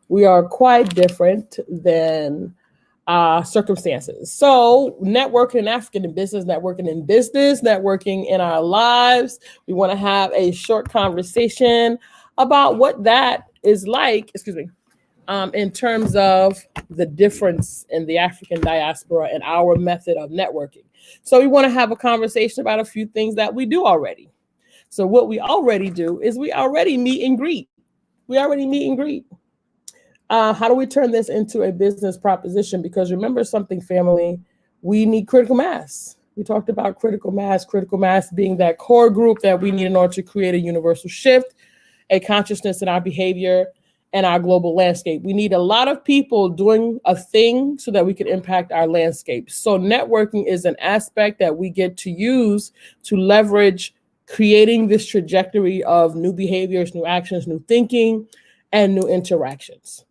We are quite different than circumstances. So networking in African in business, networking in our lives. We want to have a short conversation about what that is like, in terms of the difference in the African diaspora and our method of networking. So we want to have a conversation about a few things that we do already. So what we already do is we already meet and greet. How do we turn this into a business proposition? Because remember something, family, we need critical mass. We talked about critical mass being that core group that we need in order to create a universal shift, a consciousness in our behavior and our global landscape. We need a lot of people doing a thing so that we can impact our landscape. So networking is an aspect that we get to use to leverage creating this trajectory of new behaviors, new actions, new thinking, and new interactions.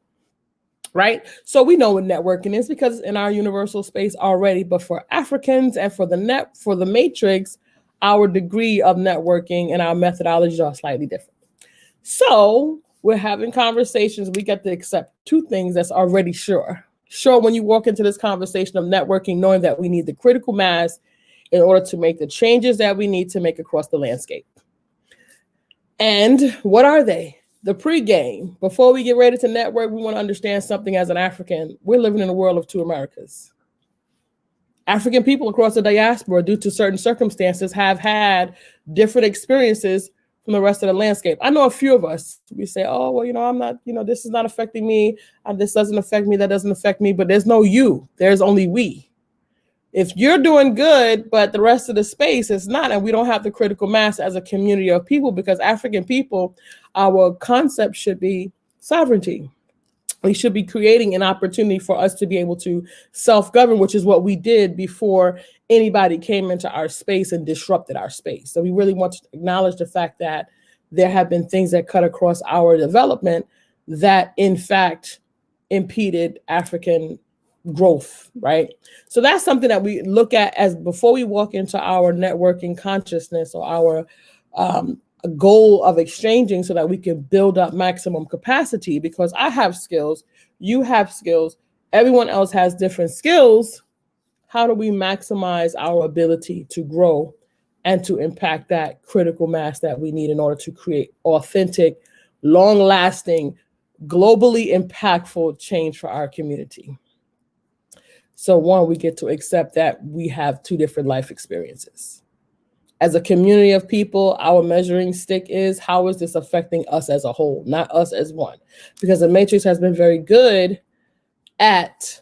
Right? So we know what networking is because it's in our universal space already, but for Africans and for the matrix, our degree of networking and our methodologies are slightly different. So we're having conversations. We get to accept two things that's already sure. Sure, when you walk into this conversation of networking, knowing that we need the critical mass in order to make the changes that we need to make across the landscape. And what are they? The pregame. Before we get ready to network, we want to understand something as an African. We're living in a world of two Americas. African people across the diaspora, due to certain circumstances, have had different experiences from the rest of the landscape. I know a few of us, we say, oh, well, I'm not, this is not affecting me. This doesn't affect me. That doesn't affect me. But there's no you. There's only we. If you're doing good, but the rest of the space is not, and we don't have the critical mass as a community of people, because African people, our concept should be sovereignty. We should be creating an opportunity for us to be able to self-govern, which is what we did before anybody came into our space and disrupted our space. So we really want to acknowledge the fact that there have been things that cut across our development that, in fact, impeded African growth, right? So that's something that we look at as before we walk into our networking consciousness or our goal of exchanging so that we can build up maximum capacity, because I have skills, you have skills, everyone else has different skills. How do we maximize our ability to grow and to impact that critical mass that we need in order to create authentic, long-lasting, globally impactful change for our community? So one, we get to accept that we have two different life experiences. As a community of people, our measuring stick is how is this affecting us as a whole, not us as one? Because the Matrix has been very good at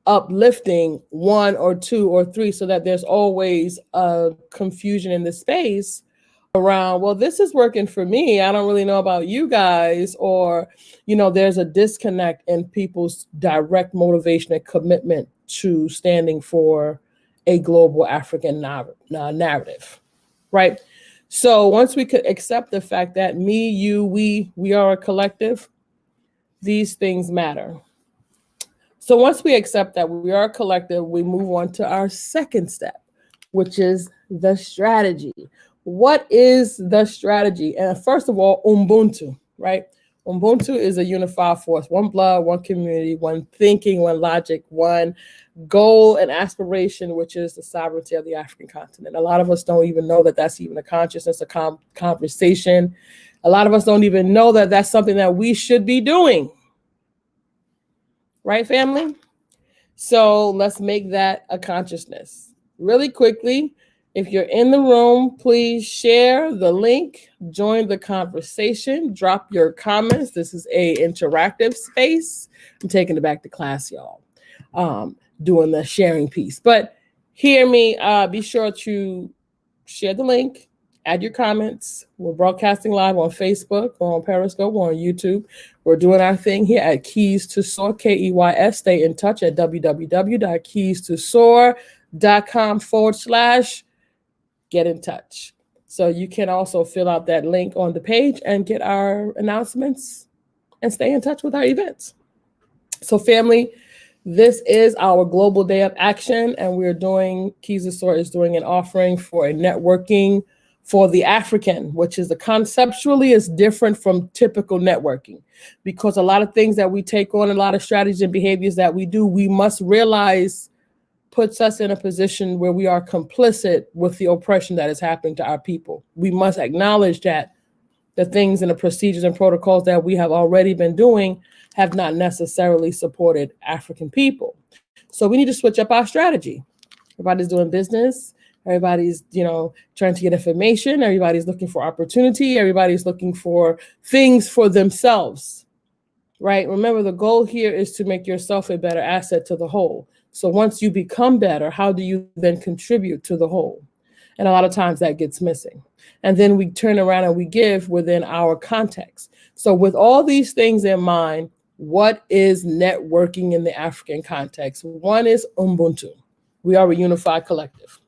uplifting one or two or three so that there's always a confusion in the space around, well, this is working for me. I don't really know about you guys, or, there's a disconnect in people's direct motivation and commitment to standing for a global African narrative. Right. So once we could accept the fact that me, you, we are a collective, these things matter. So once we accept that we are a collective, we move on to our second step, which is the strategy. What is the strategy? And first of all, Ubuntu, right? Ubuntu is a unified force, one blood, one community, one thinking, one logic, one goal and aspiration, which is the sovereignty of the African continent. A lot of us don't even know that that's even a consciousness, a conversation. A lot of us don't even know that that's something that we should be doing. Right, family? So let's make that a consciousness. Really quickly, if you're in the room, please share the link, join the conversation, drop your comments. This is an interactive space. I'm taking it back to class, y'all, doing the sharing piece. But hear me, be sure to share the link, add your comments. We're broadcasting live on Facebook, or on Periscope, or on YouTube. We're doing our thing here at Keys to Soar, KEYS. Stay in touch at www.keystosoar.com/get in touch. So you can also fill out that link on the page and get our announcements and stay in touch with our events. So family, this is our Global Day of Action, and we're doing, Keys to Soar is doing an offering for a networking for the African, which is conceptually is different from typical networking, because a lot of things that we take on, a lot of strategies and behaviors that we do, we must realize puts us in a position where we are complicit with the oppression that is happening to our people. We must acknowledge that the things and the procedures and protocols that we have already been doing have not necessarily supported African people. So we need to switch up our strategy. Everybody's doing business. Everybody's, trying to get information. Everybody's looking for opportunity. Everybody's looking for things for themselves, right? Remember, the goal here is to make yourself a better asset to the whole. So once you become better, how do you then contribute to the whole? And a lot of times that gets missing. And then we turn around and we give within our context. So with all these things in mind, what is networking in the African context? One is Ubuntu. We are a unified collective.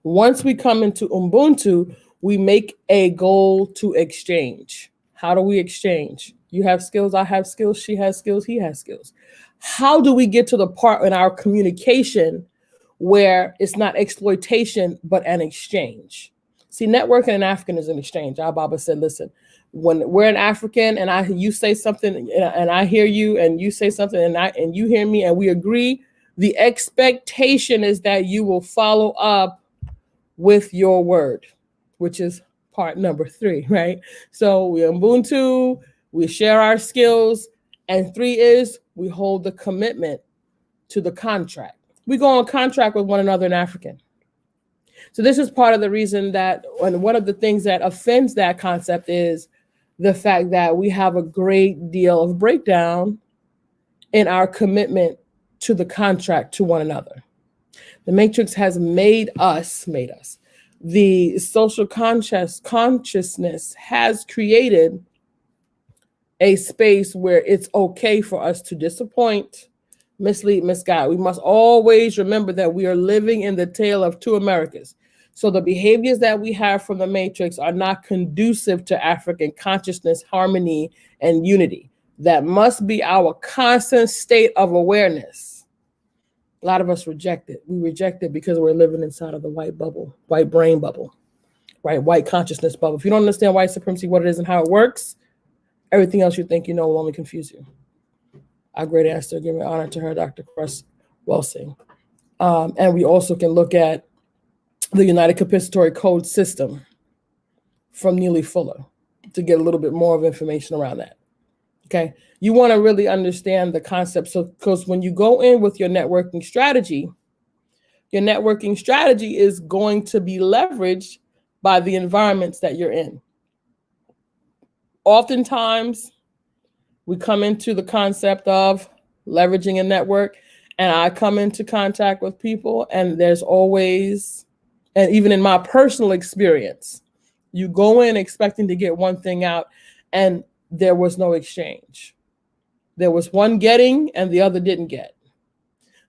Once we come into Ubuntu, we make a goal to exchange. How do we exchange? You have skills, I have skills, she has skills, he has skills. How do we get to the part in our communication where it's not exploitation, but an exchange? See, networking in African is an exchange. Our Baba said, listen, when we're an African and you say something and I hear you and you say something and you hear me and we agree, the expectation is that you will follow up with your word, which is part number 3, right? So we Ubuntu, we share our skills, and 3 is we hold the commitment to the contract. We go on contract with one another in African. So this is part of the reason that, and one of the things that offends that concept is the fact that we have a great deal of breakdown in our commitment to the contract to one another. The matrix has made us. The social consciousness has created a space where it's okay for us to disappoint, mislead, misguide. We must always remember that we are living in the tale of 2 Americas. So the behaviors that we have from the matrix are not conducive to African consciousness, harmony, and unity. That must be our constant state of awareness. A lot of us reject it. We reject it because we're living inside of the white bubble, white brain bubble, right? White consciousness bubble. If you don't understand white supremacy, what it is and how it works, everything else you think you know will only confuse you. Our great ancestor, giving honor to her, Dr. Sawubona See. And we also can look at the United Compensatory Code system from Neely Fuller to get a little bit more of information around that. Okay, you want to really understand the concept. So, because when you go in with your networking strategy is going to be leveraged by the environments that you're in. Oftentimes, we come into the concept of leveraging a network, and I come into contact with people, and there's always, and even in my personal experience, you go in expecting to get one thing out, and there was no exchange. There was one getting and the other didn't get.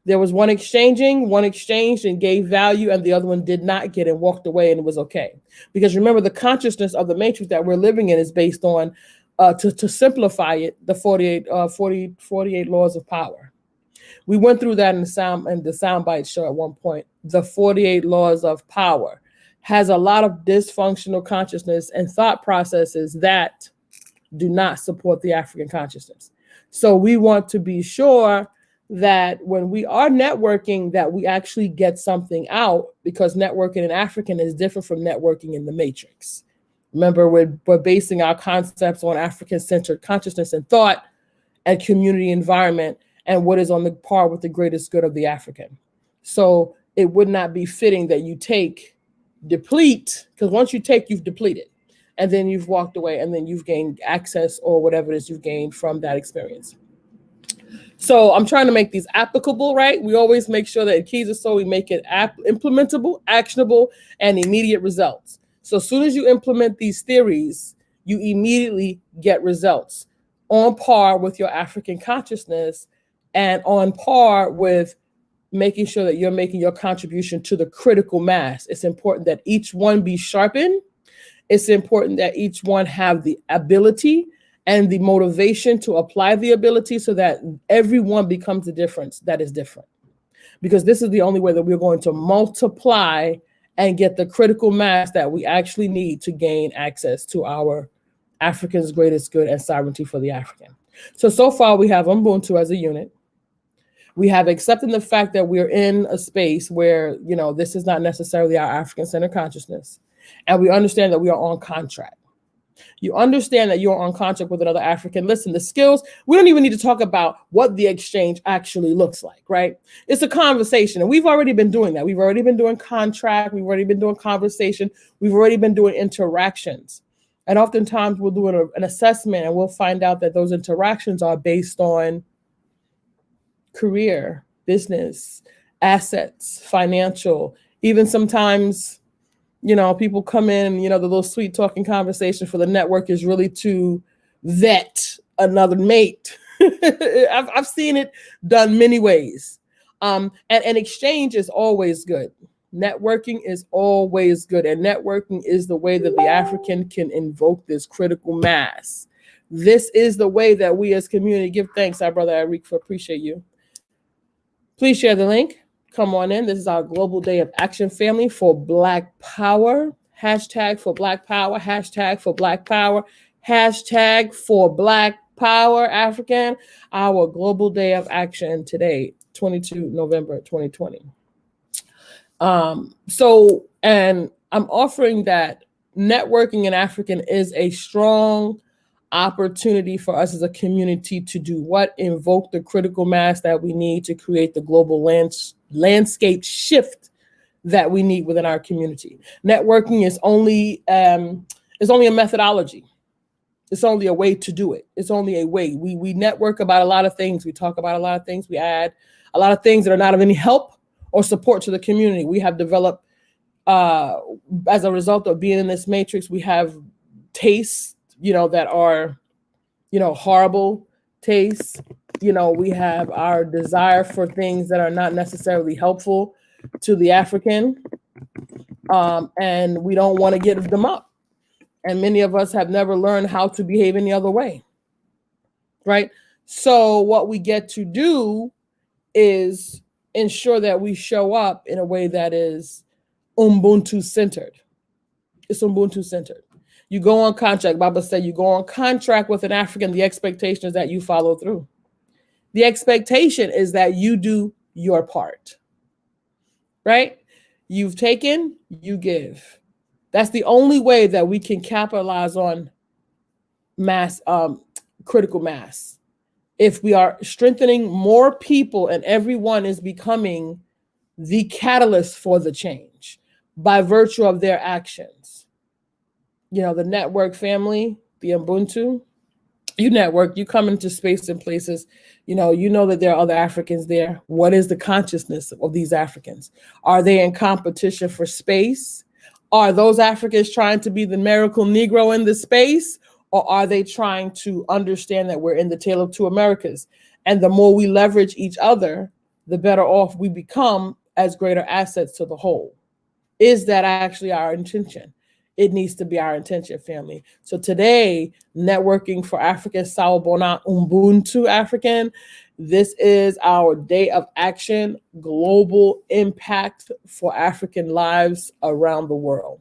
There was one exchanging, one exchanged and gave value, and the other one did not get and walked away, and it was okay. Because remember, the consciousness of the matrix that we're living in is based on, to simplify it, the 48 laws of power. We went through that in the soundbite show at one point. The 48 laws of power has a lot of dysfunctional consciousness and thought processes that do not support the African consciousness. So we want to be sure that when we are networking, that we actually get something out, because networking in African is different from networking in the matrix. Remember, we're basing our concepts on African-centered consciousness and thought and community environment and what is on the par with the greatest good of the African. So it would not be fitting that you deplete, because once you take, you've depleted. And then you've walked away, and then you've gained access or whatever it is you've gained from that experience. So I'm trying to make these applicable, right? We always make sure that in Keys of Soul, we make it implementable, actionable, and immediate results. So as soon as you implement these theories, you immediately get results on par with your African consciousness and on par with making sure that you're making your contribution to the critical mass. It's important that each one be sharpened. It's important that each one have the ability and the motivation to apply the ability so that everyone becomes a difference that is different. Because this is the only way that we're going to multiply and get the critical mass that we actually need to gain access to our African's greatest good and sovereignty for the African. So far we have Ubuntu as a unit. We have accepted the fact that we're in a space where, this is not necessarily our African-centered consciousness. And we understand that we are on contract. You understand that you're on contract with another African. Listen, the skills, we don't even need to talk about what the exchange actually looks like, right? It's a conversation, and we've already been doing that. We've already been doing contract. We've already been doing conversation. We've already been doing interactions. And oftentimes we'll do an assessment, and we'll find out that those interactions are based on career, business, assets, financial, even sometimes, people come in, the little sweet talking conversation for the network is really to vet another mate. I've seen it done many ways. And exchange is always good. Networking is always good. And networking is the way that the African can invoke this critical mass. This is the way that we as community give thanks. Our brother Arik, appreciate you. Please share the link. Come on in. This is our Global Day of Action, family, for Black Power. Hashtag for Black Power. Hashtag for Black Power. Hashtag for Black Power, African. Our Global Day of Action today, 22 November 2020. And I'm offering that networking in African is a strong opportunity for us as a community to do what? Invoke the critical mass that we need to create the global landscape shift that we need within our community. Networking is only a methodology. It's only a way to do it. It's only a way. We network about a lot of things. We talk about a lot of things. We add a lot of things that are not of any help or support to the community. We have developed, as a result of being in this matrix, we have tastes, that are, horrible tastes. We have our desire for things that are not necessarily helpful to the African, and we don't want to give them up. And many of us have never learned how to behave any other way, right? So what we get to do is ensure that we show up in a way that is Ubuntu centered. It's Ubuntu centered. You go on contract. Baba said you go on contract with an African. The expectation is that you follow through. The expectation is that you do your part, right? You've taken, you give. That's the only way that we can capitalize on mass, critical mass. If we are strengthening more people and everyone is becoming the catalyst for the change by virtue of their actions. The network family, the Ubuntu, you network, you come into space and places, you know that there are other Africans there. What is the consciousness of these Africans? Are they in competition for space? Are those Africans trying to be the miracle Negro in the space? Or are they trying to understand that we're in the tale of two Americas? And the more we leverage each other, the better off we become as greater assets to the whole. Is that actually our intention? It needs to be our intention, family. So today, networking for African, Sawubona Ubuntu African. This is our day of action, global impact for African lives around the world.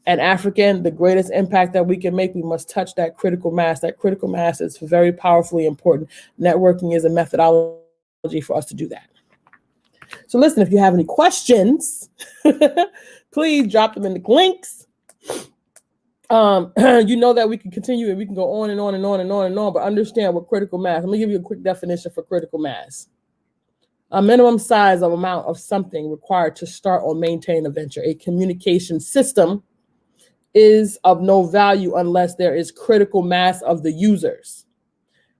And African, the greatest impact that we can make, we must touch that critical mass. That critical mass is very powerfully important. Networking is a methodology for us to do that. So listen, if you have any questions, please drop them in the links. That we can continue and we can go on and on and on and on and on, but understand what critical mass. Let me give you a quick definition for critical mass. A minimum size of amount of something required to start or maintain a venture. A communication system is of no value unless there is critical mass of the users,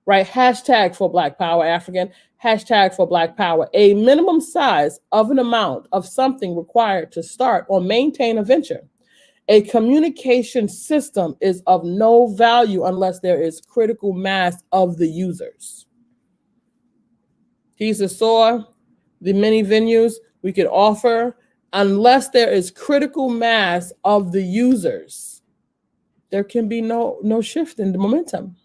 right? Hashtag for Black Power African, hashtag for Black Power. A minimum size of an amount of something required to start or maintain a venture. A communication system is of no value unless there is critical mass of the users. He's a SOAR, the many venues we could offer. Unless there is critical mass of the users, there can be no shift in the momentum.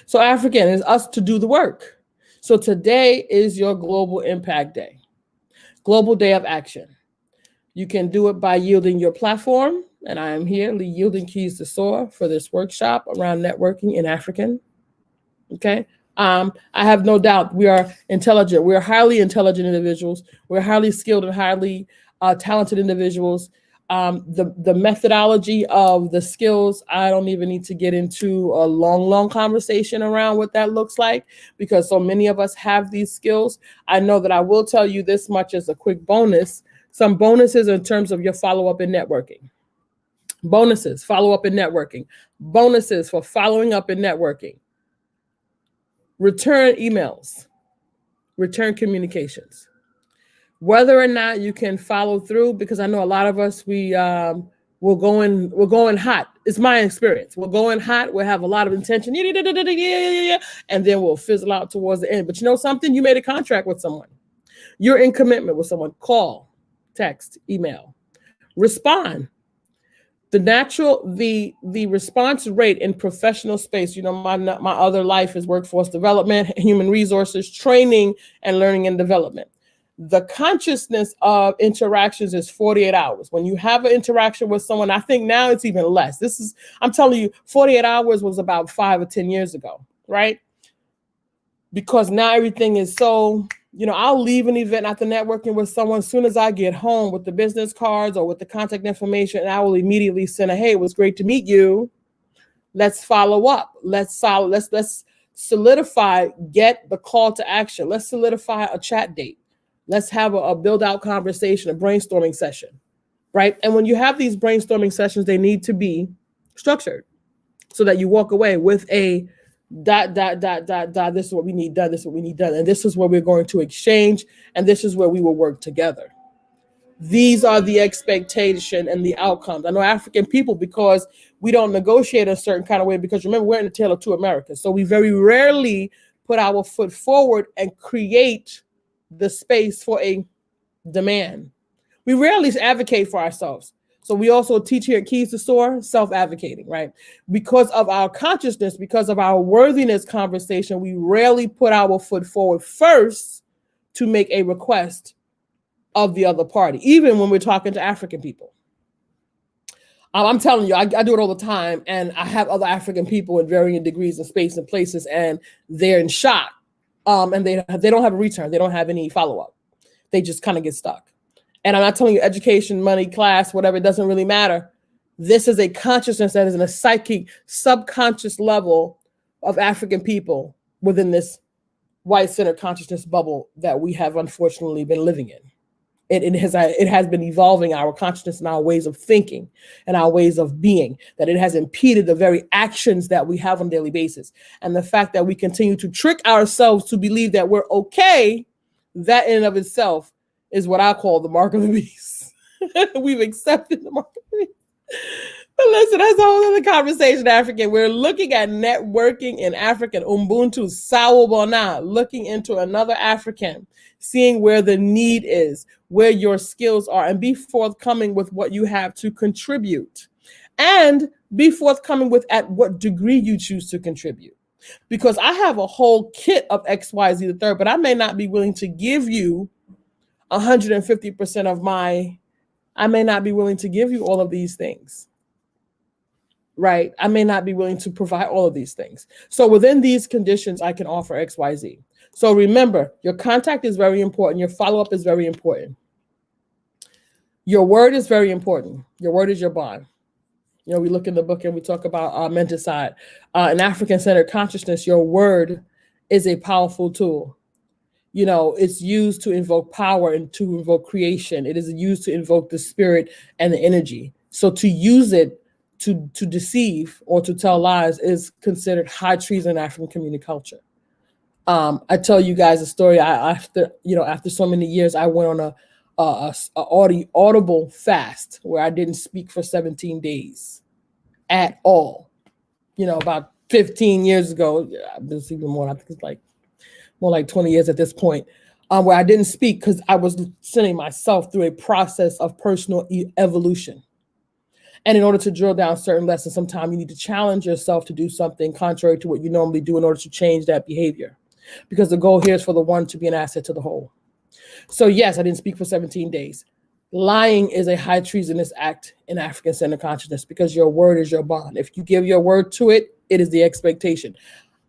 So African is us to do the work. So today is your Global Impact Day, Global Day of Action. You can do it by yielding your platform. And I am here yielding keys to SOAR for this workshop around networking in African. Okay. I have no doubt we are intelligent. We are highly intelligent individuals. We're highly skilled and highly talented individuals. The methodology of the skills, I don't even need to get into a long conversation around what that looks like, because so many of us have these skills. I know that I will tell you this much as a quick bonus, some bonuses in terms of your follow-up in networking. Bonuses, follow-up in networking. Bonuses for following up in networking. Return emails, return communications. Whether or not you can follow through, because I know a lot of us, we're going hot. It's my experience. We'll go in hot. We'll have a lot of intention, and then we'll fizzle out towards the end. But you know something? You made a contract with someone. You're in commitment with someone. Call, text, email, respond. The response rate in professional space, you know, my other life is workforce development, human resources, training, and learning and development. The consciousness of interactions is 48 hours. When you have an interaction with someone, I think now it's even less. I'm telling you, 48 hours was about 5 or 10 years ago, right? Because now everything is so, you know, I'll leave an event after networking with someone as soon as I get home with the business cards or with the contact information, and I will immediately send hey, it was great to meet you. Let's follow up. Let's solidify, get the call to action. Let's solidify a chat date. Let's have a build out conversation, a brainstorming session, right? And when you have these brainstorming sessions, they need to be structured so that you walk away with a ... This is what we need done. This is what we need done. And this is where we're going to exchange. And this is where we will work together. These are the expectation and the outcomes. I know African people, because we don't negotiate a certain kind of way, because remember, we're in the tale of two Americas. So we very rarely put our foot forward and create the space for a demand. We rarely advocate for ourselves. So we also teach here at Keys to SOAR, self-advocating, right? Because of our consciousness, because of our worthiness conversation, we rarely put our foot forward first to make a request of the other party, even when we're talking to African people. I'm telling you, I do it all the time, and I have other African people in varying degrees and space and places, and they're in shock, and they don't have a return. They don't have any follow-up. They just kind of get stuck. And I'm not telling you education, money, class, whatever, it doesn't really matter. This is a consciousness that is in a psychic, subconscious level of African people within this white-centered consciousness bubble that we have unfortunately been living in. It has been evolving our consciousness and our ways of thinking and our ways of being, that it has impeded the very actions that we have on a daily basis. And the fact that we continue to trick ourselves to believe that we're okay, that in and of itself is what I call the mark of the beast. We've accepted the mark of the beast. But listen, that's a whole other conversation, African. We're looking at networking in African, Ubuntu, Sawubona, looking into another African, seeing where the need is, where your skills are, and be forthcoming with what you have to contribute. And be forthcoming with at what degree you choose to contribute. Because I have a whole kit of XYZ the third, but I may not be willing to give you 150% of I may not be willing to give you all of these things, right? I may not be willing to provide all of these things. So within these conditions, I can offer XYZ. So remember, your contact is very important. Your follow-up is very important. Your word is very important. Your word is your bond. You know, we look in the book and we talk about our mental side. In African-centered consciousness, your word is a powerful tool. You know, it's used to invoke power and to invoke creation. It is used to invoke the spirit and the energy. So to use it to deceive or to tell lies is considered high treason in African community culture. I tell you guys a story. After so many years, I went on a audible fast where I didn't speak for 17 days at all. You know, about 15 years ago, it's even more. I think it's like more like 20 years at this point, where I didn't speak because I was sending myself through a process of personal evolution. And in order to drill down certain lessons, sometimes you need to challenge yourself to do something contrary to what you normally do in order to change that behavior. Because the goal here is for the one to be an asset to the whole. So yes, I didn't speak for 17 days. Lying is a high treasonous act in African-centered consciousness because your word is your bond. If you give your word to it, it is the expectation.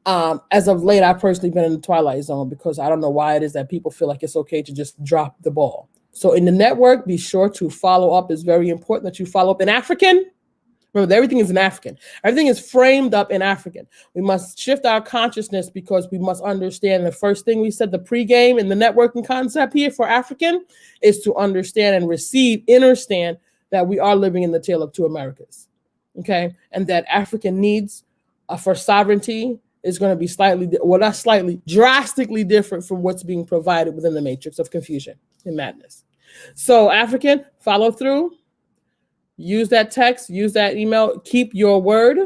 As of late, I've personally been in the twilight zone because I don't know why it is that people feel like it's okay to just drop the ball. So in the network, be sure to follow up. It's very important that you follow up in African. Remember, everything is in African. Everything is framed up in African. We must shift our consciousness because we must understand the first thing we said, the pregame and the networking concept here for African is to understand and understand that we are living in the tale of two Americas, okay? And that African needs for sovereignty is going to be drastically different from what's being provided within the matrix of confusion and madness. So African, follow through. Use that text, use that email, keep your word,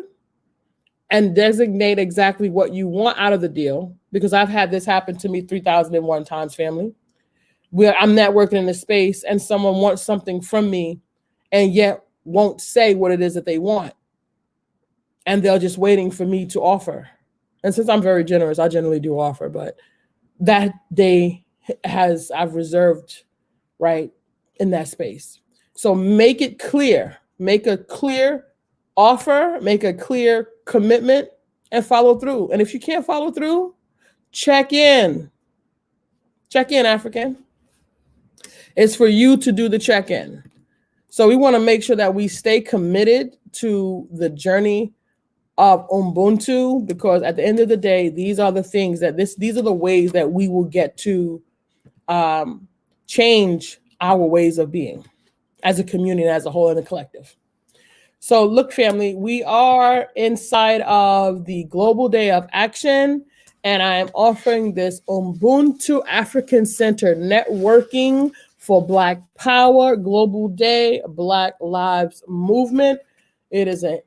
and designate exactly what you want out of the deal. Because I've had this happen to me 3,001 times, family, where I'm networking in a space and someone wants something from me and yet won't say what it is that they want. And they're just waiting for me to offer. And since I'm very generous, I generally do offer, but that day I've reserved, right, in that space. So make it clear, make a clear offer, make a clear commitment, and follow through. And if you can't follow through, check in. Check in, African. It's for you to do the check-in. So we want to make sure that we stay committed to the journey of Ubuntu, because at the end of the day, these are the things that these are the ways that we will get to change our ways of being as a community, as a whole, and a collective. So look, family, we are inside of the Global Day of Action, and I am offering this Ubuntu African-Centered Networking for Black Power Global Day, Black Lives Movement. It is a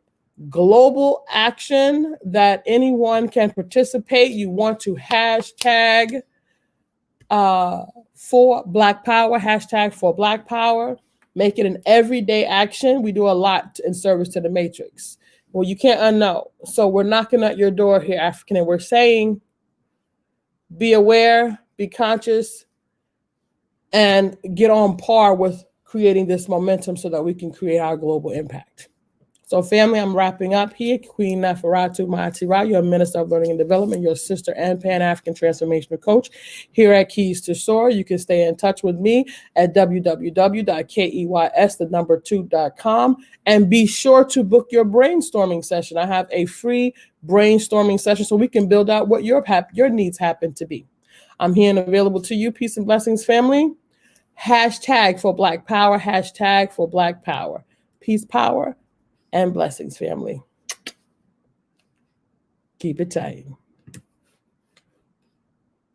global action that anyone can participate. You want to hashtag for Black Power, hashtag for Black Power. Make it an everyday action. We do a lot in service to the matrix. Well, you can't unknow. So we're knocking at your door here, African, and we're saying, be aware, be conscious, and get on par with creating this momentum so that we can create our global impact. So family, I'm wrapping up here. Queen Neferatu Maatira, your Minister of Learning and Development, your sister and Pan-African Transformational Coach here at Keys to SOAR. You can stay in touch with me at www.keys2.com and be sure to book your brainstorming session. I have a free brainstorming session so we can build out what your needs happen to be. I'm here and available to you. Peace and blessings, family. Hashtag for Black Power, hashtag for Black Power. Peace, power, and blessings, family. Keep it tight.